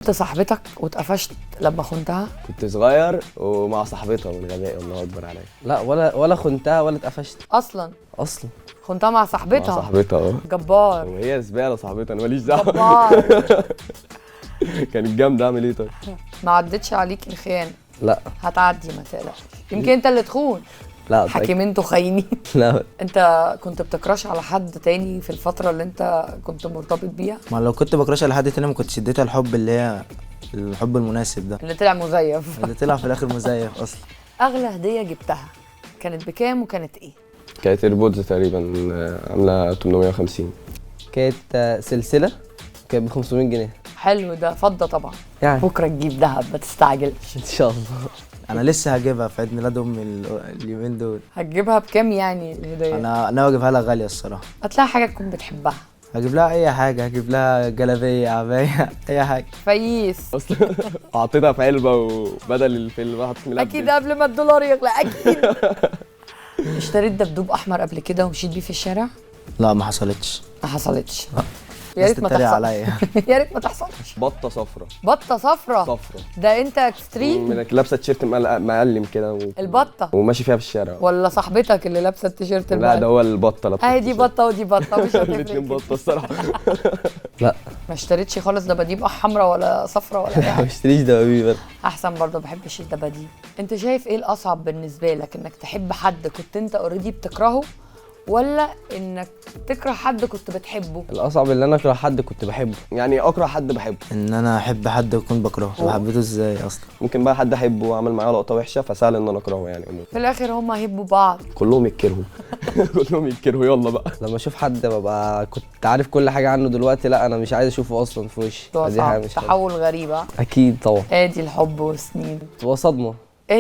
انت صاحبتك واتقفشت لما خنتها؟ كنت صغير ومع صاحبتها من غبائي الله اكبر عليا. لا ولا خنتها ولا اتقفشت اصلا خنتها مع مع صاحبتها. صاحبتها جبار وهي زباله صاحبتها انا ماليش دعوه. جبار. كانت جامده. اعمل ايه طيب؟ ما عدتش عليك الخيانه؟ لا هتعدي ما تقلقش، يمكن انت اللي تخون. لا حكيمين خاينين. لا انت كنت بتكراش على حد تاني في الفتره اللي انت كنت مرتبط بيها؟ ما لو كنت بكراش على حد تاني ما كنتش اديتها الحب اللي هي الحب المناسب ده اللي طلع مزيف. اللي طلع في الاخر مزيف اصلا. اغلى هديه جبتها كانت بكام وكانت ايه؟ كانت ايربودز تقريبا عامله 850. كانت سلسله كانت ب 500 جنيه حلو ده، فضه طبعا. يعني بكره تجيب ذهب ما تستعجلش. ان شاء الله. انا لسه هجيبها في عيد ميلاد امي اليومين دول. هتجيبها بكام يعني الهديه؟ انا ناوي اجيبها لها غاليه الصراحه. هتلاقي حاجه تكون بتحبها. هجيب لها اي حاجه، هجيب لها جلابيه عبايه اي حاجه. فييس. اصلا حطيتها في علبه وبدل الفيلم حطيت ملبس. اكيد قبل ما الدولار يغلى اكيد. اشتريت دبدوب احمر قبل كده ومشيت بيه في الشارع؟ لا ما حصلتش. ما حصلتش. يا ريت ما تتريق تحصلش. عليا. يا ريت ما تحصلش. بطه صفرا. بطه صفرا. صفرا ده انت اكستريم. منك لابسه تيشيرت مقلم كده البطه وماشي فيها في الشارع. ولا صاحبتك اللي لابسه التيشيرت لا ده هو البطه لابسه اهي دي بطه ودي بطه مش هتفرق الاثنين كده. بطه الصراحه. لا ما اشتريتش خالص دباديب حمراء ولا صفراء ولا اي ما حاجه؟ اشتريش دبابيب برضه. احسن برضه ما بحبش الدباديب. انت شايف ايه الاصعب بالنسبه لك، انك تحب حد كنت انت اوريدي بتكرهه ولا انك تكره حد كنت بتحبه؟ الاصعب ان انا اكره حد كنت بحبه. يعني اكره حد بحبه. ان انا احب حد واكون بكرهه، أوه. حبيته ازاي اصلا؟ ممكن بقى حد احبه واعمل معاه لقطه وحشه فسهل ان انا اكرهه يعني عموما. في الاخر هما هيبقوا بعض. كلهم يتكرهوا. كلهم يتكرهوا يلا بقى. لما اشوف حد ببقى كنت عارف كل حاجه عنه دلوقتي لا انا مش عايز اشوفه اصلا في وشي. ده دي حاجه صعب. مش حلوة. تحول غريب. اكيد طبعا ادي الحب والسنين. تبقى صدمه.